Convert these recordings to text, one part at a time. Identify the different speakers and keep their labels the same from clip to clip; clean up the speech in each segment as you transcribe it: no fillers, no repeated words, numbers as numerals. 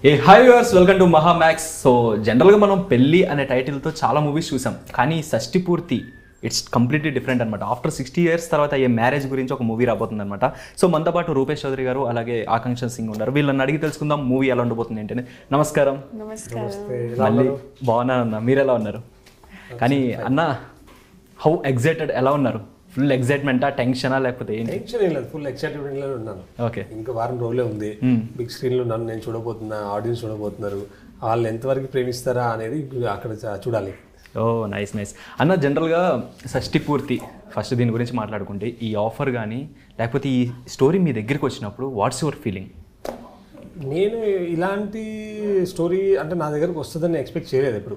Speaker 1: A hi viewers, welcome to మహా max. So జనరల్గా మనం పెళ్ళి అనే టైటిల్తో చాలా మూవీస్ చూసాం, కానీ షష్టి పూర్తి ఇట్స్ కంప్లీట్లీ డిఫరెంట్ అనమాట. ఆఫ్టర్ 60 years తర్వాత ఏ మ్యారేజ్ గురించి ఒక మూవీ రాబోతుంది అనమాట. సో మనతో పాటు రూపేష్ చౌదరి గారు అలాగే ఆకాంక్ష సింగ్ ఉన్నారు. వీళ్ళని అడిగి తెలుసుకుందాం మూవీ ఎలా ఉండబోతుంది ఏంటని. నమస్కారం. మళ్ళీ బాగున్నానన్న, మీరు ఎలా ఉన్నారు? కానీ అన్న, హౌ ఎగ్జైటెడ్, ఎలా ఉన్నారు? ఫుల్ ఎగ్జైట్మెంటా, టెన్షనా, లేకపోతే ఏంటి?
Speaker 2: టెన్షన్ ఏం లేదు, ఫుల్ ఎక్సైట్మెంట్లో ఉన్నాను.
Speaker 1: ఓకే,
Speaker 2: ఇంకా వారం రోజులే ఉంది. బిగ్ స్క్రీన్లో నన్ను నేను చూడబోతున్నా, ఆడియన్స్ చూడబోతున్నారు. వాళ్ళు ఎంతవరకు ప్రేమిస్తారా అనేది అక్కడ చూడాలి.
Speaker 1: ఓ నైస్ నైస్ అన్న. జనరల్గా షష్టి పూర్తి ఫస్ట్ దీని గురించి మాట్లాడుకుంటే, ఈ ఆఫర్ కానీ లేకపోతే ఈ స్టోరీ మీ దగ్గరికి వచ్చినప్పుడు వాట్స్ యువర్ ఫీలింగ్?
Speaker 2: నేను ఇలాంటి స్టోరీ అంటే నా దగ్గరకు వస్తుందని ఎక్స్పెక్ట్ చేయలేదు ఎప్పుడు.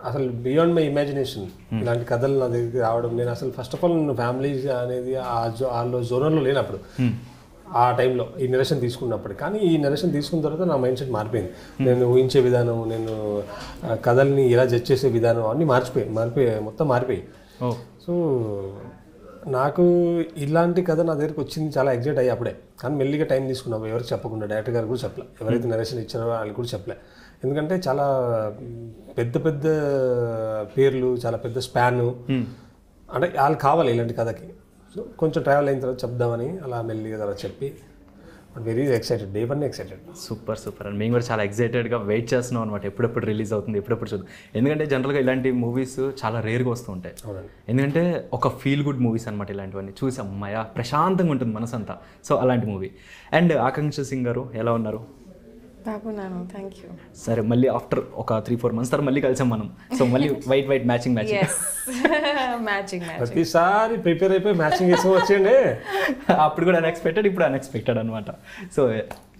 Speaker 2: అసలు బియాండ్ మై ఇమాజినేషన్ ఇలాంటి కథలు నా దగ్గరికి రావడం. నేను అసలు ఫస్ట్ ఆఫ్ ఆల్ ఫ్యామిలీ అనేది ఆ జోనర్లో లేనప్పుడు, ఆ టైంలో ఈ నెరేషన్ తీసుకున్నప్పుడు. కానీ ఈ నెరేషన్ తీసుకున్న తర్వాత నా మైండ్ సెట్ మారిపోయింది. నేను ఊహించే విధానం, నేను కథల్ని ఎలా జడ్జ్ చేసే విధానం అన్నీ మొత్తం మారిపోయి. సో నాకు ఇలాంటి కథ నా దగ్గరికి వచ్చింది, చాలా ఎగ్జైట్ అయ్యి అప్పుడే. కానీ మెల్లిగా టైం తీసుకున్నాము, ఎవరికి చెప్పకుండా, డైరెక్టర్ గారు కూడా చెప్పలే, ఎవరైతే నరేషన్ ఇచ్చారో వాళ్ళకి కూడా చెప్పలే. ఎందుకంటే చాలా పెద్ద పెద్ద పేర్లు, చాలా పెద్ద స్పాను, అంటే వాళ్ళు కావాలి ఇలాంటి కథకి. సో కొంచెం ట్రావెల్ అయిన తర్వాత చెప్దామని అలా మెల్లిగా తర్వాత చెప్పి very excited, day one excited.
Speaker 1: Super super and మేము కూడా చాలా ఎక్సైటెడ్గా వెయిట్ చేస్తున్నాం అనమాట, ఎప్పుడెప్పుడు రిలీజ్ అవుతుంది, ఎప్పుడెప్పుడు చూద్దాం. ఎందుకంటే జనరల్గా ఇలాంటి మూవీస్ చాలా రేర్గా వస్తూ ఉంటాయి. ఎందుకంటే ఒక ఫీల్ గుడ్ మూవీస్ అనమాట ఇలాంటివన్నీ. చూసి అమ్మాయ ప్రశాంతంగా ఉంటుంది మనసంతా. సో అలాంటి మూవీ. అండ్ ఆకాంక్ష సింగ్ గారు ఎలా ఉన్నారు?
Speaker 3: బాగున్నాను, థ్యాంక్ యూ.
Speaker 1: సరే, మళ్ళీ ఆఫ్టర్ ఒక 3-4 months తర్వాత మళ్ళీ కలిసాం మనం. సో మళ్ళీ వైట్ మ్యాచింగ్
Speaker 2: ప్రతిసారి ప్రిపేర్ అయిపోయి మ్యాచింగ్ వేసి వచ్చేయండి.
Speaker 1: అప్పుడు కూడా అన్ఎక్స్పెక్టెడ్, ఇప్పుడు అన్ఎక్స్పెక్టెడ్ అనమాట. సో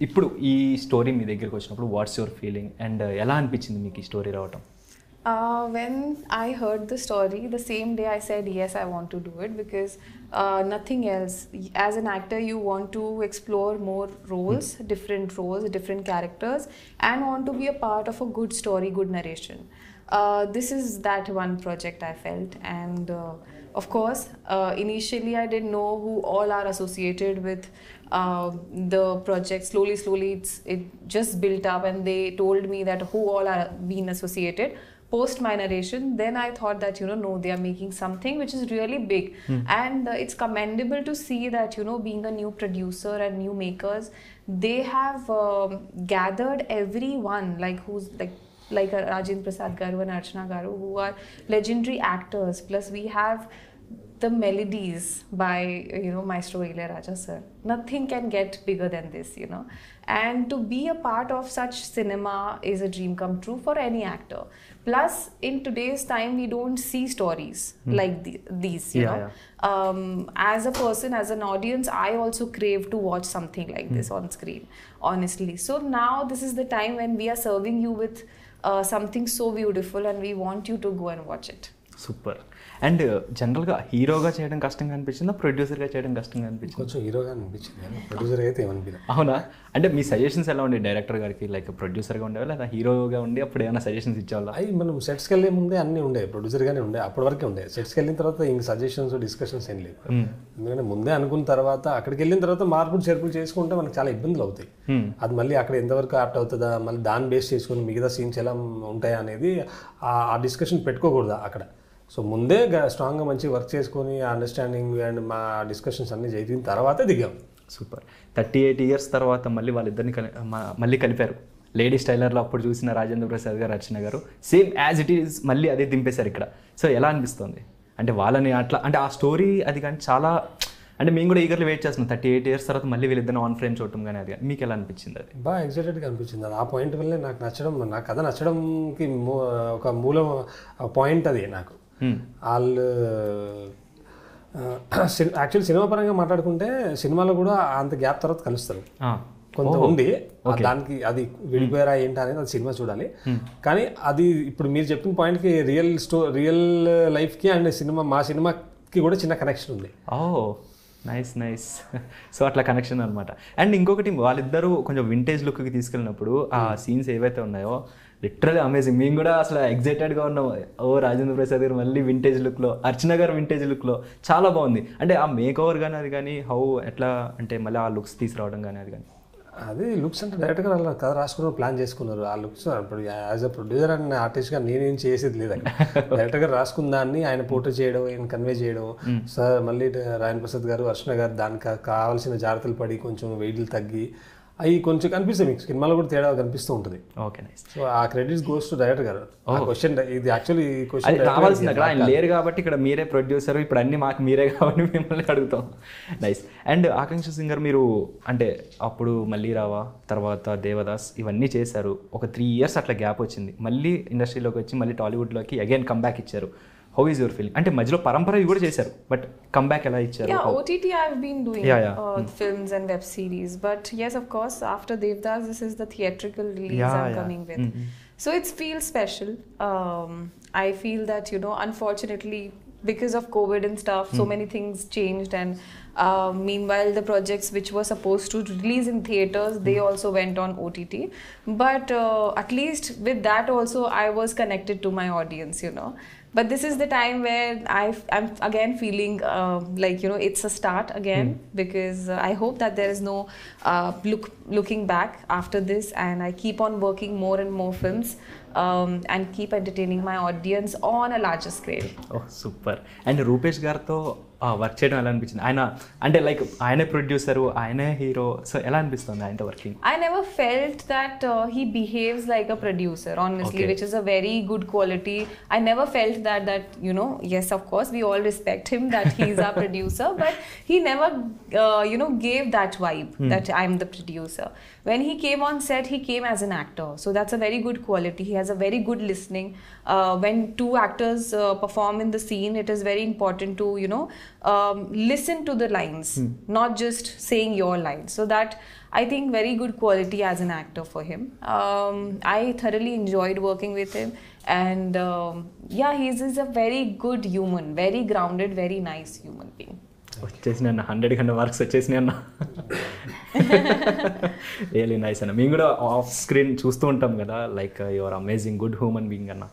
Speaker 1: ఇప్పుడు ఈ స్టోరీ మీ దగ్గరికి వచ్చినప్పుడు వాట్స్ యువర్ ఫీలింగ్ అండ్ ఎలా అనిపించింది మీకు ఈ స్టోరీ రావటం?
Speaker 3: When I heard the story, the same day I said yes, I want to do it, because nothing else. As an actor, you want to explore more roles, different characters, and want to be a part of a good story, good narration. This is that one project I felt, and of course, initially I didn't know who all are associated with the project. Slowly it just built up, and they told me that who all are being associated. Post my narration, then I thought that no, they are making something which is really big. And it's commendable to see that being a new producer and new makers, they have gathered everyone who's like Rajendra Prasad Garu and Archana Garu, who are legendary actors. Plus we have the melodies by Maestro Ilayaraja sir. Nothing can get bigger than this, and to be a part of such cinema is a dream come true for any actor. Plus in today's time we don't see stories like these, you know. As a person, as an audience, I also crave to watch something like this on screen, honestly. So now this is the time when we are serving you with something so beautiful, and we want you to go and watch it.
Speaker 1: Super. And జనరల్గా హీరోగా చేయడం కష్టంగా అనిపించిందా, ప్రొడ్యూసర్గా చేయడం కష్టంగా అనిపించింది?
Speaker 2: కొంచెం హీరోగా అనిపించింది, ప్రొడ్యూసర్ అయితే ఏమనిపించింది.
Speaker 1: అవునా? అంటే మీ సజెషన్స్ ఎలా ఉండే డైరెక్టర్ గారికి? లైక్ ప్రొడ్యూసర్గా ఉండేవా లేదా హీరోగా ఉండి అప్పుడు ఏమైనా సజెషన్స్ ఇచ్చేవాళ్ళ?
Speaker 2: అవి మనం సెట్స్కి వెళ్ళే ముందే అన్నీ ఉండే, ప్రొడ్యూసర్గానే ఉండే, అప్పటి వరకే ఉండే. సెట్స్కి వెళ్ళిన తర్వాత ఇంక సజెషన్స్ డిస్కషన్స్ ఏం లేవు. ఎందుకంటే ముందే అనుకున్న తర్వాత అక్కడికి వెళ్ళిన తర్వాత మార్పులు చేర్పులు చేసుకుంటే మనకు చాలా ఇబ్బందులు అవుతాయి. అది మళ్ళీ అక్కడ ఎంతవరకు యాప్ట్ అవుతుందా, మళ్ళీ దాన్ని బేస్ చేసుకొని మిగతా సీన్స్ ఎలా ఉంటాయా అనేది ఆ డిస్కషన్ పెట్టుకోకూడదు అక్కడ. సో ముందే స్ట్రాంగ్గా మంచి వర్క్ చేసుకొని అండర్స్టాండింగ్ అండ్ మా డిస్కషన్స్ అన్నీ జరిగిన తర్వాతే దిగాం.
Speaker 1: సూపర్. 38 years తర్వాత మళ్ళీ వాళ్ళిద్దరిని మళ్ళీ కలిపారు. లేడీస్ టైలర్లో అప్పుడు చూసిన రాజేంద్ర ప్రసాద్ గారు, అర్చన గారు సేమ్ యాజ్ ఇట్ ఈజ్ మళ్ళీ అదే దింపేశారు ఇక్కడ. సో ఎలా అనిపిస్తుంది? అంటే వాళ్ళని అట్లా, అంటే ఆ స్టోరీ అది కానీ చాలా, అంటే మేము కూడా ఈగర్లీ వెయిట్ చేస్తున్నాం 38 years తర్వాత మళ్ళీ వీళ్ళిద్దరిని ఆన్ ఫ్రేమ్ చూడటం కానీ. అది మీకు ఎలా అనిపించింది? అది
Speaker 2: బాగా ఎగ్జైటెడ్గా అనిపించింది. అది ఆ పాయింట్ వల్లే నాకు నచ్చడం, నా కథ నచ్చడంకి ఒక మూలం పాయింట్ అది నాకు. వాళ్ళు యాక్చువల్లీ సినిమా పరంగా మాట్లాడుకుంటే సినిమాలో కూడా అంత గ్యాప్ తర్వాత కలుస్తారు, కొంత ఉంది దానికి. అది విడిపోయారా ఏంటి అనేది అది సినిమా చూడాలి. కానీ అది ఇప్పుడు మీరు చెప్పిన పాయింట్కి రియల్ లైఫ్కి అండ్ మా సినిమాకి కూడా చిన్న కనెక్షన్ ఉంది.
Speaker 1: నైస్. సో అట్లా కనెక్షన్ అనమాట. అండ్ ఇంకొకటి, వాళ్ళిద్దరూ కొంచెం వింటేజ్ లుక్కి తీసుకెళ్ళినప్పుడు ఆ సీన్స్ ఏవైతే ఉన్నాయో లిటరలీ అమేజింగ్. మేము కూడా అసలు ఎగ్జైటెడ్గా ఉన్నాం. రాజేంద్ర ప్రసాద్ గారు మళ్ళీ వింటేజ్ లుక్లో, అర్చన గారు వింటేజ్ లుక్లో చాలా బాగుంది. అంటే ఆ మేక్ ఓవర్ కానీ అది కానీ ఎట్లా అంటే మళ్ళీ ఆ లుక్స్ తీసుకురావడం కానీ అది కానీ
Speaker 2: అది లుక్స్ అంటే డైరెక్ట్గా అలా కథ రాసుకున్న ప్లాన్ చేసుకున్నారు. ఆ లుక్స్ ఇప్పుడు యాజ్ అ ప్రొడ్యూసర్ అండ్ ఆర్టిస్ట్గా నేనేం చేసేది లేదు అక్కడ. డైరెక్ట్గా రాసుకున్న దాన్ని ఆయన పోర్ట్రే చేయడం, ఆయన కన్వే చేయడం, సార్ మళ్ళీ రాయన్ ప్రసాద్ గారు, అర్చన గారు దానికి కావాల్సిన జాగ్రత్తలు పడి కొంచెం వెయిట్లు తగ్గి అవి కొంచెం కనిపిస్తాయి, మీకు సినిమాలో కూడా తేడా కనిపిస్తూ ఉంటుంది.
Speaker 1: Okay nice.
Speaker 2: సో ఆ క్రెడిట్స్ గోస్ టు డైరెక్టర్ గారు. క్వశ్చన్ ఇది యాక్చువల్లీ
Speaker 1: అది రావాల్సింది అక్కడ, ఆయన లేరు కాబట్టి ఇక్కడ మీరే ప్రొడ్యూసర్, ఇప్పుడు అన్ని మాకు మీరే కాబట్టి మిమ్మల్ని అడుగుతాం. నైస్. అండ్ ఆకాంక్ష సింగర్ మీరు అంటే అప్పుడు మళ్ళీ రావా, తర్వాత దేవదాస్ ఇవన్నీ చేశారు, ఒక 3 years అట్లా గ్యాప్ వచ్చింది, మళ్ళీ ఇండస్ట్రీలోకి వచ్చి మళ్ళీ టాలీవుడ్లోకి అగైన్ కమ్బ్యాక్ ఇచ్చారు. How is your feeling? అంటే మధ్యలో పరంపర కూడా చేశారు, బట్ కమ్బ్యాక్ ఎలా ఇచ్చారు?
Speaker 3: Yeah, OTT I've been doing films and web series, but yes, of course, after Devdas, this is the theatrical release I'm coming with. So it feels special. I feel that, you know, unfortunately, because of COVID and stuff, so many things changed, and meanwhile the projects which were supposed to release in theaters, they also went on OTT. But at least with that also I was connected to my audience, you know. But this is the time where I'm again feeling like, you know, it's a start again, because I hope that there is no looking back after this, and I keep on working more and more films and keep entertaining my audience on a larger scale.
Speaker 1: Oh, super. And Rupesh గారితో work చేయడం ఎలా అనిపించింది? ఆయన అంటే like ఆయనే producer, ఆయనే hero, so ఎలా అనిపిస్తుంది ఆయనతో working?
Speaker 3: I never felt that he behaves like a producer, honestly, which is a very good quality. I never felt that you know, yes, of course we all respect him that he's our producer, but he never you know, gave that vibe that I'm the producer. When he came on set, he came as an actor, so that's a very good quality. He has a very good listening. When two actors perform in the scene, it is very important to, you know, listen to the lines, not just saying your lines. So that, I think, very good quality as an actor for him. I thoroughly enjoyed working with him, and yeah, he's a very good human, very grounded, very nice human being.
Speaker 1: వచ్చేసిన అన్న 100 కన్నా works వచ్చేసినాయి అన్న. Really nice అన్న. మేము కూడా off screen చూస్తూ ఉంటాం కదా, like your amazing good human being అన్న.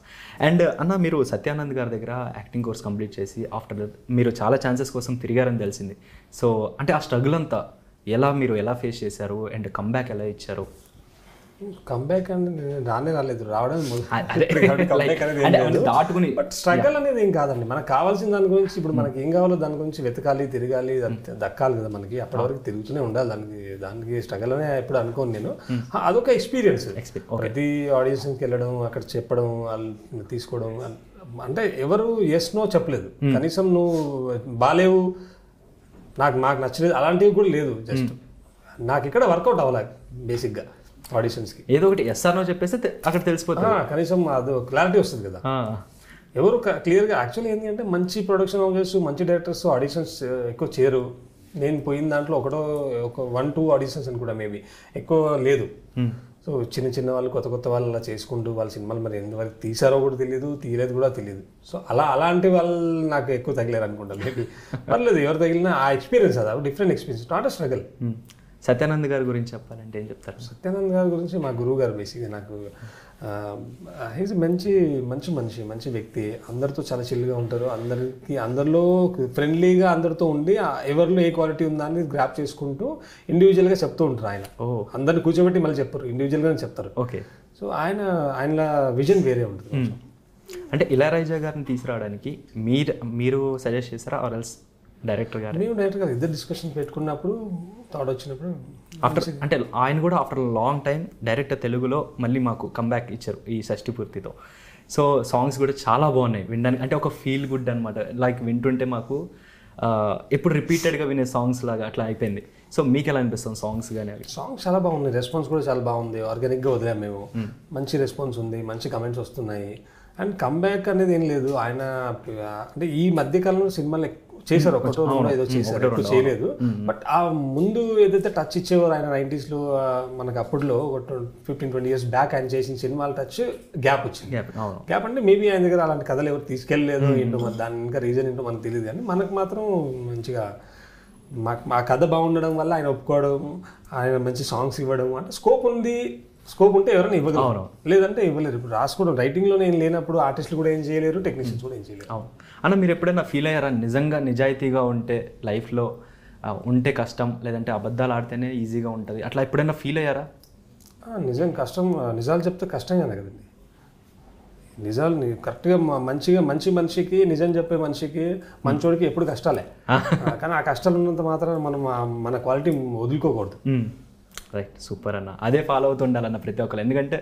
Speaker 1: అండ్ అన్న మీరు సత్యానంద్ గారి దగ్గర యాక్టింగ్ కోర్స్ కంప్లీట్ చేసి ఆఫ్టర్ దట్ మీరు చాలా ఛాన్సెస్ కోసం తిరిగారని తెలిసింది. సో అంటే ఆ స్ట్రగుల్ అంతా మీరు ఎలా ఫేస్ చేశారు, అండ్ కమ్బ్యాక్ ఎలా ఇచ్చారు?
Speaker 2: కంబ్యాక్ అంటే రాలేదు, రావడం
Speaker 1: దాటుకుని.
Speaker 2: బట్ స్ట్రగల్ అనేది ఏం కాదండి, మనకు కావాల్సిన దాని గురించి, ఇప్పుడు మనకి ఏం కావాలో దాని గురించి వెతకాలి, తిరగాలి, దక్కాలి కదా మనకి. అప్పటి వరకు తిరుగుతూనే ఉండాలి, దానికి స్ట్రగల్ అనే ఎప్పుడు అనుకోను నేను. అదొక ఎక్స్పీరియన్స్. ప్రతి ఆడియన్స్కి వెళ్ళడం, అక్కడ చెప్పడం, వాళ్ళు తీసుకోవడం, అంటే ఎవరు ఎస్ నో చెప్పలేదు. కనీసం నువ్వు బాలేవు, నాకు నచ్చలేదు అలాంటివి కూడా లేదు. జస్ట్ నాకు ఇక్కడ వర్కౌట్ అవ్వాలి బేసిక్గా ఆడిషన్స్కి.
Speaker 1: ఏదో ఒకటి ఎస్ఆర్ నో చెప్పేస్తే అక్కడ తెలిసిపోతుంది,
Speaker 2: కనీసం అది క్లారిటీ వస్తుంది కదా. ఎవరు క్లియర్గా యాక్చువల్లీ ఏంటి అంటే, మంచి ప్రొడక్షన్ హౌసెస్, మంచి డైరెక్టర్స్ ఆడిషన్స్ ఎక్కువ చేయరు. నేను పోయిన దాంట్లో ఒక 1-2 ఆడిషన్స్ అని కూడా మేబీ ఎక్కువ లేదు. సో చిన్న వాళ్ళు, కొత్త వాళ్ళు అలా చేసుకుంటూ వాళ్ళ సినిమాలు మరి ఎంతవరకు తీసారో కూడా తెలియదు, తీయలేదు కూడా తెలియదు. సో అలాంటి వాళ్ళు నాకు ఎక్కువ తగిలేరు అనుకుంటాను. మేబీ పర్లేదు, ఎవరు తగిలినా ఆ ఎక్స్పీరియన్స్, అది different experience, not a struggle.
Speaker 1: Satyanand గారి గురించి చెప్పాలంటే ఏం చెప్తారు?
Speaker 2: సత్యానంద్ గారి గురించి మా గురువు గారు బేసిక్గా నాకు హీజ్ మంచి వ్యక్తి. అందరితో చాలా చిల్గా ఉంటారు, అందరిలో ఫ్రెండ్లీగా అందరితో ఉండి ఎవరిలో ఏ క్వాలిటీ ఉందా అని గ్రాప్ చేసుకుంటూ ఇండివిజువల్గా చెప్తూ ఉంటారు. ఆయన అందరిని కూర్చోబెట్టి మళ్ళీ చెప్పరు, ఇండివిజువల్గానే చెప్తారు.
Speaker 1: ఓకే. సో
Speaker 2: ఆయన విజన్ వేరే ఉంటుంది.
Speaker 1: అంటే ఇళయరాజా గారిని తీసుకురావడానికి మీరు సజెస్ట్ చేస్తారా, ఆర్ ఎల్స్ డైరెక్టర్ గారు?
Speaker 2: మేము డైరెక్టర్ గారు ఇద్దరు డిస్కషన్ పెట్టుకున్నప్పుడు, థాట్ వచ్చినప్పుడు
Speaker 1: ఆఫ్టర్ అంటే ఆయన కూడా ఆఫ్టర్ లాంగ్ టైం డైరెక్టర్ తెలుగులో మళ్ళీ మాకు కంబ్యాక్ ఇచ్చారు ఈ షష్టి పూర్తితో. సో సాంగ్స్ కూడా చాలా బాగున్నాయి వినడానికి, అంటే ఒక ఫీల్ గుడ్ అనమాట. లైక్ వింటుంటే మాకు ఎప్పుడు రిపీటెడ్గా వినే సాంగ్స్ లాగా అట్లా అయిపోయింది. సో మీకు ఎలా అనిపిస్తుంది సాంగ్స్ కానీ?
Speaker 2: సాంగ్స్ చాలా బాగున్నాయి, రెస్పాన్స్ కూడా చాలా బాగుంది. ఆర్గానిక్గా వదిలాం మేము, మంచి రెస్పాన్స్ ఉంది, మంచి కమెంట్స్ వస్తున్నాయి. అండ్ కంబ్యాక్ అనేది ఏం లేదు. ఆయన అంటే ఈ మధ్యకాలంలో సినిమాలు చేశారు, ఒకటో ఏదో చేశారు, ఎక్కువ చేయలేదు. బట్ ఆ ముందు ఏదైతే టచ్ ఇచ్చేవారు ఆయన 90s లో, మనకు అప్పుడులో 15-20 years బ్యాక్ ఆయన చేసిన సినిమాల టచ్ గ్యాప్ వచ్చింది. గ్యాప్ అంటే మేబీ ఆయన దగ్గర అలాంటి కథలు ఎవరు తీసుకెళ్ళలేదు, ఏంటో మరి దాని ఇంకా రీజన్ ఏంటో మనకు తెలియదు. కానీ మనకు మాత్రం మంచిగా మా కథ బాగుండడం వల్ల ఆయన ఒప్పుకోవడం, ఆయన మంచి సాంగ్స్ ఇవ్వడం, అంటే స్కోప్ ఉంటే ఎవరైనా ఇవ్వగలరు, లేదంటే ఇవ్వలేరు. ఇప్పుడు రాసుకోవడం, రైటింగ్లో నేను లేనప్పుడు ఆర్టిస్టులు కూడా ఏం చేయలేరు, టెక్నీషియన్స్ కూడా ఏం చేయలేరు.
Speaker 1: అవును అన్న, మీరు ఎప్పుడైనా ఫీల్ అయ్యారా నిజంగా నిజాయితీగా ఉంటే లైఫ్లో ఉంటే కష్టం లేదంటే అబద్ధాలు ఆడితేనే ఈజీగా ఉంటుంది అట్లా ఎప్పుడైనా ఫీల్ అయ్యారా?
Speaker 2: నిజం కష్టం, నిజాలు చెప్తే కష్టంగానే కదండి. నిజాలు కరెక్ట్గా మంచిగా మనిషికి నిజం చెప్పే మనిషికి మంచోడికి ఎప్పుడు కష్టాలే. కానీ ఆ కష్టాలు ఉన్నంత మాత్రం మనం మన క్వాలిటీ వదులుకోకూడదు.
Speaker 1: రైట్, సూపర్ అన్న. అదే ఫాలో అవుతుండాలన్న ప్రతి ఒక్కరు. ఎందుకంటే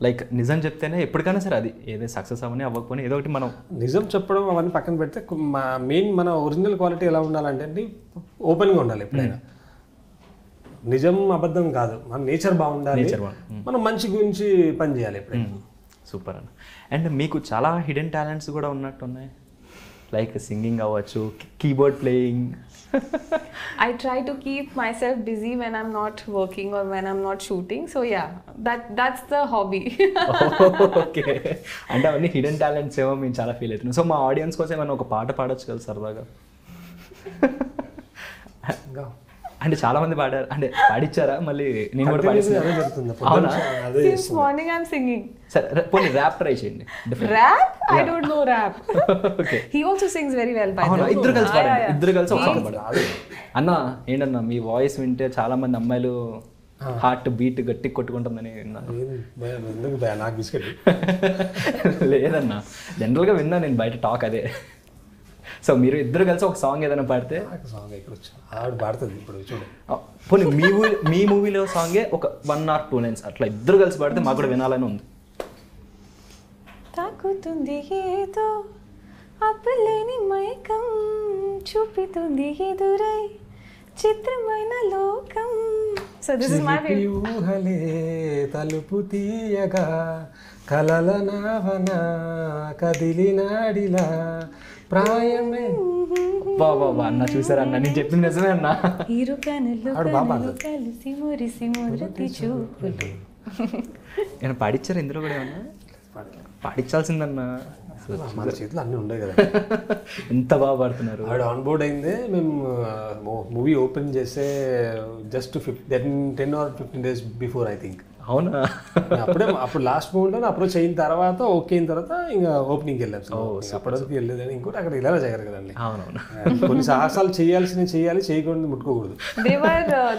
Speaker 1: లైక్ నిజం చెప్తేనే ఎప్పటికైనా సరే అది ఏదో సక్సెస్ అవ్వని అవ్వకపోయినా ఏదో ఒకటి మనం
Speaker 2: నిజం చెప్పడం అవన్నీ పక్కన పెడితే మెయిన్ మన ఒరిజినల్ క్వాలిటీ ఎలా ఉండాలంటే అండి, ఓపెన్గా ఉండాలి ఎప్పుడైనా. నిజం అబద్ధం కాదు, మన నేచర్ బాగుండాలి, మనం మంచి గురించి పని చేయాలి ఎప్పుడైనా.
Speaker 1: సూపర్ అన్న. అండ్ మీకు చాలా హిడెన్ టాలెంట్స్ కూడా ఉన్నట్టున్నాయి, లైక్ సింగింగ్ అవ్వచ్చు, keyboard playing.
Speaker 3: I try to keep myself busy when I'm not working or when I'm not shooting. So yeah, that's the hobby.
Speaker 1: Okay, అంటే అవన్నీ హిడెన్ టాలెంట్స్ ఏమో మేము చాలా ఫీల్ అవుతున్నాం. సో మా ఆడియన్స్ కోసం ఏమైనా ఒక పాట పాడొచ్చు కదా సరదాగా? అంటే చాలా మంది పాడారు, అంటే పాడిచ్చారా? మళ్ళీ నేను కూడా పాడిస్తాను.
Speaker 3: Since morning I'm singing.
Speaker 1: సరే పోనీ ర్యాప్ ట్రై చేయండి.
Speaker 3: Rap? I don't know rap. Okay. He also sings very well by the way.
Speaker 1: ఇద్దరు కలిసి పాడండి, ఇద్దరు కలిసి ఒక సాంగ్ పాడాలి. అన్న ఏంటన్నా మీ వాయిస్ వింటే చాలా మంది అమ్మాయిలు హార్ట్ బీట్ గట్టి కొట్టుకుంటుందని
Speaker 2: నాకు బిస్కెట్
Speaker 1: లేదన్నా, జనరల్గా విన్నా నేను బయట టాక్ అదే. సో మీరు ఇద్దరు కలిసి ఒక సాంగ్ ఏదైనా పాడితే.
Speaker 2: సాంగ్ ఇక్కడ ఆవిడ పాడుతుంది ఇప్పుడు చూడండి.
Speaker 1: పోనీ మీ మూవీలో సాంగే ఒక 1 or 2 lines అట్లా ఇద్దరు కలిసి పాడితే మాకు కూడా వినాలని ఉంది.
Speaker 3: తాకుతుంది ఏదో అప్పులేని మైకం, చూపితుంది ఎదురై చిత్రమైన లోకం. సో దిస్ ఇస్ మై
Speaker 2: ఊహలే తలుపు తీయగా కలల నావన కదిలినాడిలా ప్రాయమే.
Speaker 1: బాబా అన్న చూసారా అన్న, నేను చెప్పింది నిజమే అన్న.
Speaker 3: ఇరు కనులు కలిసి మురిసి మురతి చూపులు.
Speaker 1: నేను పాడిచ్చారు ఇందులో కూడా ఏమన్నా? పాడించాల్సిందన్నా,
Speaker 2: మన చేతిలో అన్నీ ఉండే కదా.
Speaker 1: ఎంత బాగా పాడుతున్నారు.
Speaker 2: ఆవిడ ఆన్ బోర్డ్ అయిందే మేము మూవీ ఓపెన్ చేసే just 10 or 15 days before I think.
Speaker 1: అవునా?
Speaker 2: అప్పుడు లాస్ట్ మూమెంట్లో అప్రోచ్ అయిన తర్వాత ఓకే అయిన తర్వాత ఇంకా ఓపెనింగ్కి వెళ్ళాం. అప్పటివరకు వెళ్ళలేదని ఇంకోటి అక్కడ ఇలా జరగదు కదండి.
Speaker 1: అవునవును,
Speaker 2: కొన్ని సాహసాలు చేయాలి, చేయకూడదు, ముట్టుకోకూడదు.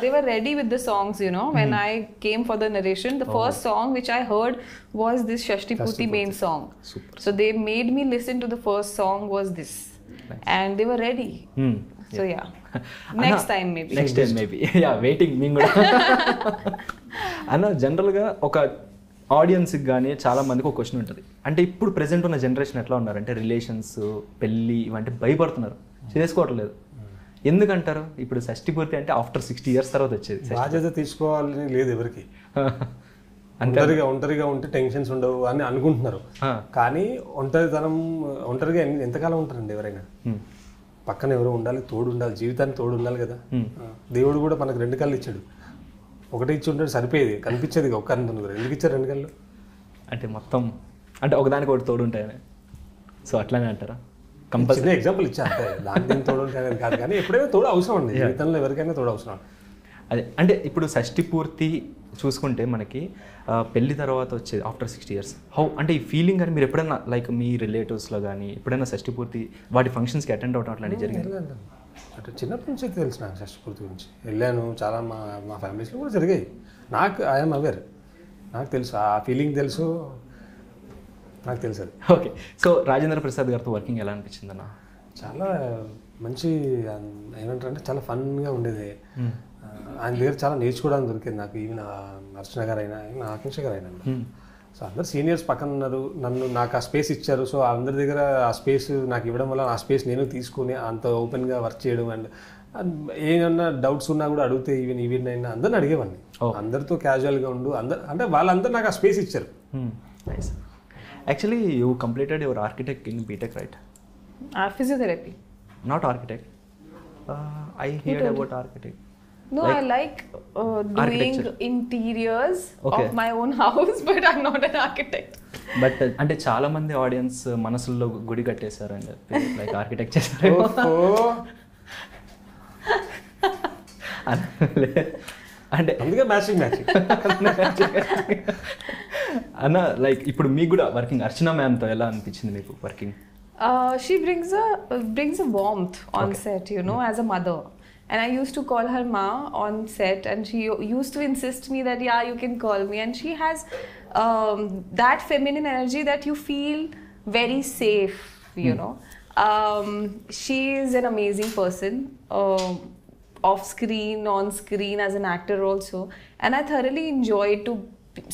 Speaker 3: They were ready with the songs, you know. When I came for the narration, the first song which I heard was this Shashti Purti main song.
Speaker 1: Super.
Speaker 3: So they made me listen to the first song was this. Nice. And they were ready. So yeah. Next time maybe.
Speaker 1: Yeah waiting మేము కూడా. అన్న జనరల్గా ఒక ఆడియన్స్కి కానీ చాలా మందికి ఒక క్వశ్చన్ ఉంటుంది, అంటే ఇప్పుడు ప్రెసెంట్ ఉన్న జనరేషన్ ఎట్లా ఉన్నారంటే రిలేషన్స్ పెళ్ళి ఇవంటే భయపడుతున్నారు, చేసుకోవట్లేదు. ఎందుకంటారు? ఇప్పుడు షష్టి పూర్తి అంటే ఆఫ్టర్ 60 years తర్వాత వచ్చేది.
Speaker 2: బాధ్యత తీసుకోవాలని లేదు ఎవరికి. ఒంటరిగా ఉంటే టెన్షన్స్ ఉండవు అని అనుకుంటున్నారు. కానీ ఒంటరిగా ఎంతకాలం ఉంటారండి ఎవరైనా? పక్కన ఎవరు ఉండాలి, తోడు ఉండాలి, జీవితానికి తోడు ఉండాలి కదా. దేవుడు కూడా మనకు 2 కళ్ళు ఇచ్చాడు, ఒకటి ఇచ్చి ఉంటాడు సరిపోయేది, కనిపించేది ఒక్క అనుకున్నారు. ఎందుకు ఇచ్చారు 2 కళ్ళు?
Speaker 1: అంటే మొత్తం అంటే ఒకదానికి ఒకటి తోడు ఉంటాయని. సో అట్లానే అంటారా?
Speaker 2: కంపల్సరీ ఎగ్జాంపుల్ ఇచ్చా అంతే, దానికి తోడు ఉంటాయని కాదు. కానీ ఎప్పుడైనా తోడు అవసరం అండి, జీవితంలో ఎవరికైనా తోడు అవసరం.
Speaker 1: అదే అంటే ఇప్పుడు షష్టి పూర్తి చూసుకుంటే మనకి పెళ్లి తర్వాత వచ్చేది ఆఫ్టర్ 60 years. అంటే ఈ ఫీలింగ్ అని మీరు ఎప్పుడైనా లైక్ మీ రిలేటివ్స్లో కానీ ఎప్పుడైనా షష్టి పూర్తి వాటి ఫంక్షన్స్కి అటెండ్ అవడం అట్లాంటివి జరిగింది?
Speaker 2: అంటే చిన్నప్పటి నుంచి తెలుసు నాకు షష్టి పూర్తి గురించి, వెళ్ళాను చాలా. మా ఫ్యామిలీస్లో కూడా జరిగాయి. నాకు ఐఎమ్ అవేర్, నాకు తెలుసు, ఆ ఫీలింగ్ తెలుసు, నాకు తెలుసు అది.
Speaker 1: ఓకే, సో రాజేంద్ర ప్రసాద్ గారితో వర్కింగ్ ఎలా అనిపించింది అన్న?
Speaker 2: చాలా మంచి, ఏమంటారంటే చాలా ఫన్గా ఉండేది. ఆయన దగ్గర చాలా నేర్చుకోవడానికి దొరికింది నాకు. ఈవెన్ అర్చన గారు అయినా, ఆకాంక్ష గారు అయినా. సో అందరు సీనియర్స్ పక్కన ఉన్నారు, నాకు ఆ స్పేస్ ఇచ్చారు. సో అందరి దగ్గర ఆ స్పేస్ నాకు ఇవ్వడం వల్ల ఆ స్పేస్ నేను తీసుకుని అంత ఓపెన్గా వర్క్ చేయడం. అండ్ ఏమన్నా డౌట్స్ ఉన్నా కూడా అడిగితే ఈవెన్ అయినా అందరిని అడిగేవాడిని. అందరితో క్యాజువల్గా ఉండు, అంటే వాళ్ళందరూ నాకు ఆ స్పేస్ ఇచ్చారు.
Speaker 1: Actually you completed your architect in BTech, right?
Speaker 3: Physiotherapy.
Speaker 1: Not architect. I heard about architect.
Speaker 3: No, I like doing interiors of my own house, but I'm not an architect.
Speaker 1: But అంటే చాలా మంది audience మనసుల్లో గుడి కట్టేశారు అని చెప్పి like architect చేశారు. అంటే
Speaker 2: అందుకే మ్యాచింగ్
Speaker 1: అన్న లైక్ ఇప్పుడు మీకు కూడా వర్కింగ్ అర్చన మ్యామ్తో ఎలా అనిపించింది మీకు working?
Speaker 3: She brings a warmth on set, you know, as a mother. And I used to call her ma on set, and she used to insist me that yeah, you can call me. And she has that feminine energy that you feel very safe, you know. She is an amazing person, off screen, on screen, as an actor also. And I thoroughly enjoyed to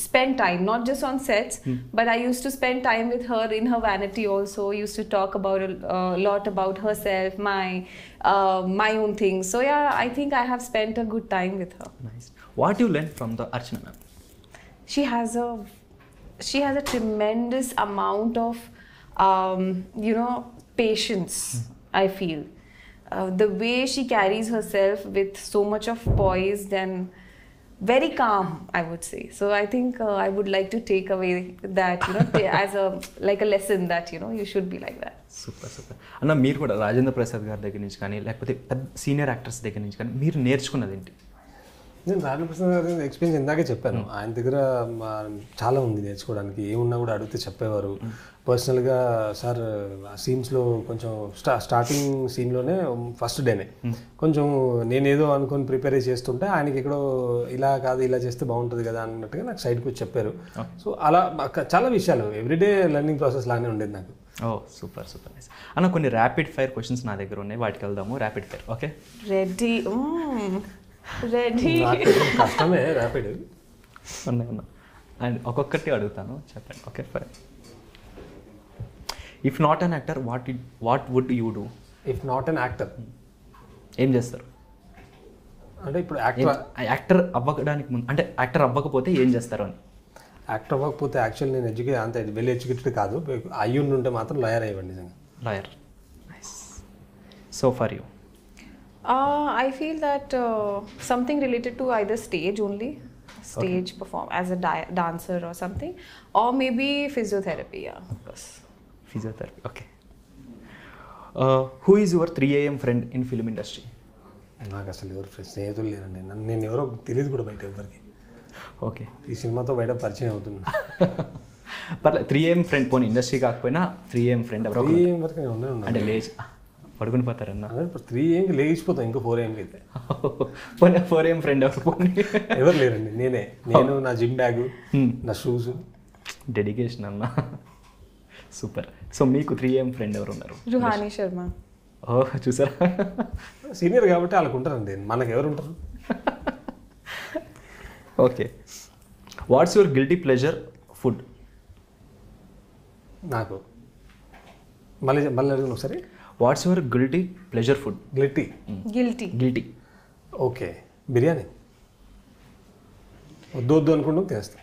Speaker 3: spend time, not just on sets, but I used to spend time with her in her vanity also. Used to talk about a lot about herself, my own things. So yeah, I think I have spent a good time with her.
Speaker 1: Nice. What you learned from the Archana ma'am?
Speaker 3: She has a tremendous amount of you know, patience. I feel the way she carries herself with so much of poise and very calm, I would say. So I think I would like to take away that, you know, as a like a lesson that, you know, you should be like that.
Speaker 1: Super super అన్న. మీరు కూడా రాజేంద్ర ప్రసాద్ గారి దగ్గర నుంచి కానీ లేకపోతే పెద్ద senior actors దగ్గర నుంచి కానీ మీరు నేర్చుకున్నది ఏంటి?
Speaker 2: నేను రాజేంద్ర ప్రసాద్ గారి ఎక్స్పీరియన్స్ ఇందాకే చెప్పాను. ఆయన దగ్గర చాలా ఉంది నేర్చుకోవడానికి. ఏమున్నా కూడా అడిగితే చెప్పేవారు. పర్సనల్గా సార్ ఆ సీన్స్లో కొంచెం స్టార్టింగ్ సీన్లోనే ఫస్ట్ డేనే కొంచెం నేనేదో అనుకొని ప్రిపేర్ చేస్తుంటే ఆయనకి ఎక్కడో ఇలా కాదు ఇలా చేస్తే బాగుంటుంది కదా అన్నట్టుగా నాకు సైడ్కి వచ్చి చెప్పారు. సో అలా చాలా విషయాలు ఎవ్రీడే లెర్నింగ్ ప్రాసెస్ లాగానే ఉండేది నాకు.
Speaker 1: ఓ సూపర్ సూపర్ నైస్ అన్న. కొన్ని ర్యాపిడ్ ఫైర్ క్వశ్చన్స్ నా దగ్గర ఉన్నాయి, వాటికి వెళ్దాము. Rapid fire. Okay,
Speaker 3: ready? Ready.
Speaker 2: కష్టమే ర్యాపిడ్.
Speaker 1: ఉన్నాయి అన్న, అండ్ ఒక్కొక్కటి అడుగుతాను, చెప్పండి. Okay fire. If not an actor, what would you do?
Speaker 2: If not an actor
Speaker 1: ఏం చేస్తారు?
Speaker 2: అంటే ఇప్పుడు
Speaker 1: యాక్టర్ అవ్వడానికి ముందు, అంటే యాక్టర్ అవ్వకపోతే ఏం చేస్తారు అని.
Speaker 2: యాక్టర్ అవ్వకపోతే యాక్చువల్ నేను అంత వెల్ ఎడ్యుకేటెడ్ కాదు. అయ్యుండి ఉంటే మాత్రం లాయర్ అయ్యండి నిజంగా.
Speaker 1: Lawyer. Nice. So for you?
Speaker 3: I feel that something related to either stage only, perform as a dancer or something, or maybe physiotherapy. Yeah, of course.
Speaker 1: Physiotherapy. Okay. Who is your 3 AM friend in film industry?
Speaker 2: నాకు అసలు ఎవరు స్నేహితులు లేరండి. నేను ఎవరో తెలియదు కూడా బయట ఎవరికి.
Speaker 1: ఓకే,
Speaker 2: ఈ సినిమాతో బయట పరిచయం అవుతున్నా.
Speaker 1: పర్లేదు. 3 AM ఫ్రెండ్, పోనీ ఇండస్ట్రీ కాకపోయినా 3 AM ఫ్రెండ్ ఎవరో.
Speaker 2: 3 AM వరకు నేను ఉన్నాను.
Speaker 1: అంటే లేచి పడుకుని పోతారన్న.
Speaker 2: 3 AMకి లేచిపోతాం, ఇంకో 4 AMకి అయితే.
Speaker 1: పోనీ 4 AM ఫ్రెండ్ ఎవరు? పోనీ
Speaker 2: ఎవరు లేరండి. నేను నా జిమ్ బ్యాగ్, నా షూస్.
Speaker 1: డెడికేషన్ అన్న. సూపర్. సో మీకు 3 AM ఫ్రెండ్ ఎవరు ఉన్నారు?
Speaker 3: Ruhani Sharma.
Speaker 1: ఓహ్, చూసారా?
Speaker 2: సీనియర్ కాబట్టి వాళ్ళకు ఉంటారండి, మనకు ఎవరు ఉంటారు?
Speaker 1: Okay. What's your guilty pleasure food?
Speaker 2: నాకు మళ్ళీ అడిగిన ఒకసారి.
Speaker 1: What's your guilty pleasure food?
Speaker 3: Guilty.
Speaker 2: Okay, biryani. వద్దు అనుకుంటూ తినేస్తాం.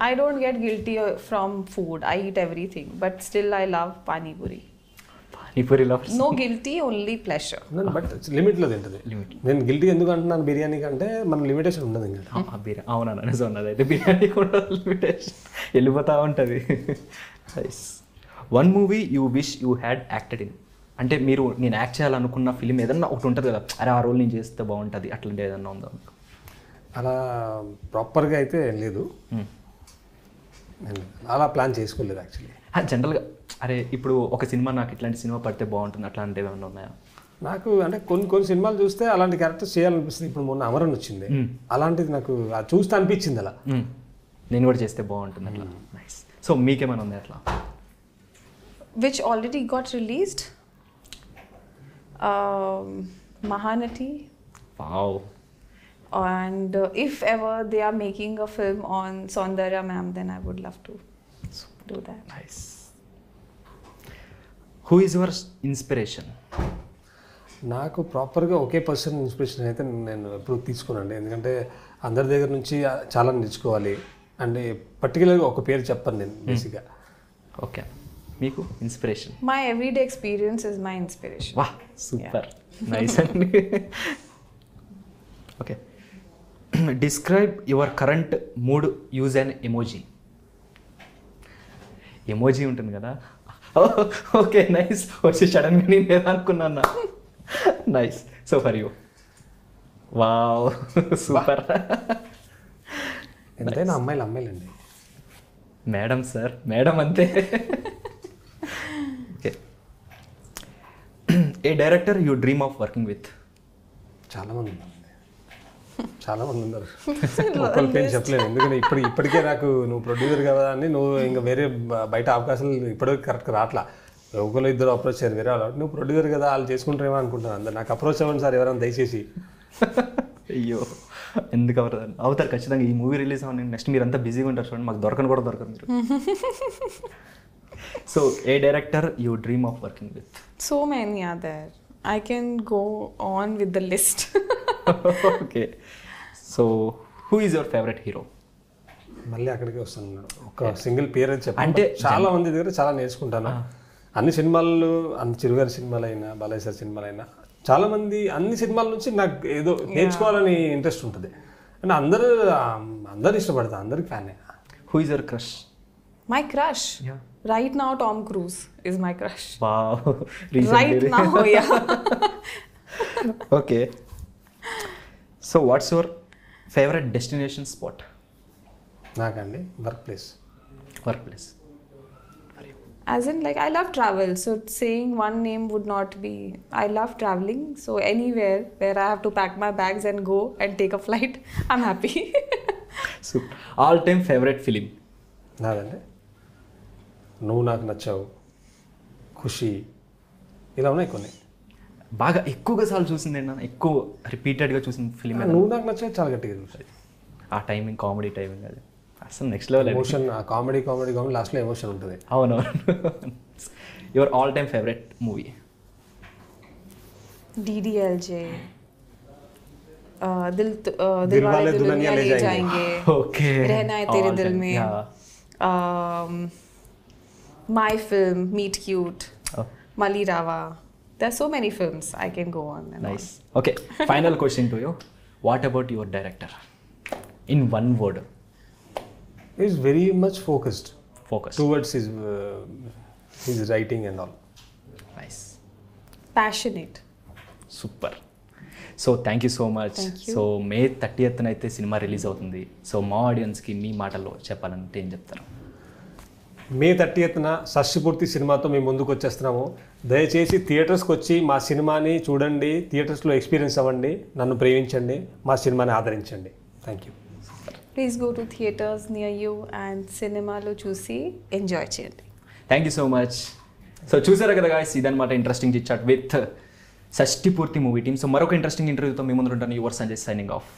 Speaker 3: I don't get guilty from food. I eat everything, but still I love pani puri.
Speaker 1: Pani puri lovers.
Speaker 3: No guilty, only pleasure.
Speaker 2: But లిమిట్లో తింటుంది. నేను గిల్టీ ఎందుకు అంటున్నాను బిర్యానీ కంటే, మన లిమిటేషన్ ఉండదు ఇంకా.
Speaker 1: అవునా, నిజం ఉన్నది. అయితే బిర్యానీ కూడా లిమిటేషన్ వెళ్ళిపోతూ ఉంటుంది. Nice. One movie you wish you had acted in. అంటే మీరు నేను యాక్ట్ చేయాలనుకున్న ఫిలిం ఏదన్నా ఒకటి ఉంటుంది కదా, అరే ఆ రోల్ నేను చేస్తే బాగుంటుంది, అట్లాంటి ఏదన్నా ఉందా?
Speaker 2: అలా ప్రాపర్గా అయితే లేదు. అలా ప్లాన్ చేసుకోలేదు యాక్చువల్లీ.
Speaker 1: జనరల్గా అరే ఇప్పుడు ఒక సినిమా నాకు ఇట్లాంటి సినిమా పడితే బాగుంటుంది, అట్లాంటివి ఏమైనా ఉన్నాయా?
Speaker 2: నాకు అంటే కొన్ని సినిమాలు చూస్తే అలాంటి క్యారెక్టర్స్ చేయాలనిపిస్తుంది. ఇప్పుడు మొన్న అమరన్ వచ్చింది, అలాంటిది నాకు చూస్తే అనిపించింది అలా.
Speaker 1: నేను కూడా చేస్తే బాగుంటుంది అట్లా. నైస్. సో మీకేమైనా ఉంది అట్లా?
Speaker 3: Which already got released? Mahanati.
Speaker 1: Wow.
Speaker 3: And if ever they are making a film on Saundarya ma'am, then I would love to do that.
Speaker 1: Nice. Who is your inspiration?
Speaker 2: నాకు ప్రాపర్గా ఒకే person inspiration అయితే నేను ఎప్పుడు తీసుకోనండి. ఎందుకంటే అందరి దగ్గర నుంచి చాలా నేర్చుకోవాలి. అండ్ పర్టికులర్గా ఒక పేరు చెప్పను నేను బేసిక్గా.
Speaker 1: ఓకే, మీకు inspiration?
Speaker 3: My everyday experience is my inspiration.
Speaker 1: వా, సూపర్. నైస్ అండి. Okay, describe your current mood, use an emoji. Emoji ఉంటుంది కదా. Okay, nice. వచ్చి సడన్గా నేను ఏదనుకున్నా. Nice. So for you? Wow, super.
Speaker 2: ఎంతైనా అమ్మాయిలండి.
Speaker 1: మేడం సార్, మేడం అంతే. ఓకే, ఏ director you dream of working with?
Speaker 2: చాలా మంది ఉన్నారు ఒక్కరి పేరు చెప్పలేను, ఎందుకంటే ఇప్పటికే నాకు నువ్వు ప్రొడ్యూసర్ కదా అని నువ్వు ఇంకా వేరే బయట అవకాశాలు ఇప్పటికీ కరెక్ట్ రావట్లా. ఒకరు ఇద్దరు అప్రోచ్ అయ్యారు వేరే వాళ్ళు, నువ్వు ప్రొడ్యూసర్ కదా వాళ్ళు చేసుకుంటారేమో అనుకుంటున్నాను. అందరు నాకు అప్రోచ్ అవ్వండి సార్ ఎవరైనా దయచేసి.
Speaker 1: అయ్యో ఎందుకు అవుతారు ఖచ్చితంగా. ఈ మూవీ రిలీజ్ అవ్వండి, నెక్స్ట్ మీరంతా బిజీగా ఉంటారు చూడండి, మాకు దొరకరు మీరు. So A director you dream of working with?
Speaker 3: So many are there. I can go on with the list.
Speaker 1: Okay, so who is your favourite hero?
Speaker 2: మళ్ళీ అక్కడికి వస్తున్నాను, ఒక సింగిల్ పేరు అని చెప్పి
Speaker 1: అంటే
Speaker 2: చాలా మంది దగ్గర చాలా నేర్చుకుంటాను. అన్ని సినిమాలు, అన్ని చిరుగారి సినిమాలైనా బాలయ్య సార్ సినిమాలైనా చాలా మంది అన్ని సినిమాల నుంచి నాకు ఏదో నేర్చుకోవాలని ఇంట్రెస్ట్ ఉంటుంది. అంటే అందరు ఇష్టపడతారు, అందరికి ఫ్యానే.
Speaker 1: Who is your crush?
Speaker 3: My crush? Yeah. Right now, Tom Cruise is my crush.
Speaker 1: Wow.
Speaker 3: Right now, yeah.
Speaker 1: Okay. So what's your favorite destination spot?
Speaker 2: నాకండి work place.
Speaker 3: As in, like, I love travel. So saying one name would not be. I love traveling. So anywhere where I have to pack my bags and go and take a flight, I'm happy.
Speaker 1: So all-time favorite film?
Speaker 2: నాదండి నువ్వు నాకు నచ్చావు, ఖుషి, ఇలా ఉన్నాయి కొన్ని.
Speaker 1: బాగా ఎక్కువగా సార్లు చూసింది ఏంటన్నా, ఎక్కువ రిపీటెడ్గా చూసిన ఫిలిం?
Speaker 2: నువ్వు నాకు నచ్చావు చాలా గట్టిగా చూసాయి.
Speaker 1: ఆ టైమింగ్, కామెడీ టైమింగ్, అది అసలు నెక్స్ట్ లెవెల్.
Speaker 2: ఎమోషన్, కామెడీ లాస్ట్లో ఎమోషన్ ఉంటుంది.
Speaker 1: అవునవును. Your all time favourite movie?
Speaker 3: DDLJ. दिल वाले दुल्हनिया ले जाएंगे.
Speaker 1: Okay.
Speaker 3: रहना है तेरे दिल में. My film, Meet Cute, Mali Rava. There are so many films I can go on and
Speaker 1: nice. On. Okay, final question to you. What about your director? In one word.
Speaker 2: He is very much focused towards his writing and all.
Speaker 1: Nice.
Speaker 3: Passionate.
Speaker 1: Super. So thank you so much. So May 30th అయితే cinema release అవుతుంది. So మా ఆడియన్స్కి మీ మాటల్లో చెప్పాలంటే ఏం చెప్తారు?
Speaker 2: May 30th షష్టిపూర్తి సినిమాతో మేము ముందుకు వచ్చేస్తున్నాము. దయచేసి థియేటర్స్కి వచ్చి మా సినిమాని చూడండి, థియేటర్స్లో ఎక్స్పీరియన్స్ అవ్వండి, నన్ను ప్రేమించండి, మా సినిమాని ఆదరించండి. Thank you.
Speaker 3: Please go to theatres near you and సినిమాలో చూసి ఎంజాయ్ చేయండి.
Speaker 1: Thank you so much. So చూసారు కదా గాయ్స్, ఇదన్నమాట interesting chit chat with Shashtipoorthi movie team. So మరొక ఇంట్రెస్టింగ్ ఇంటర్వ్యూతో మీ ముందు ఉంటాను. Your Sanjay signing of.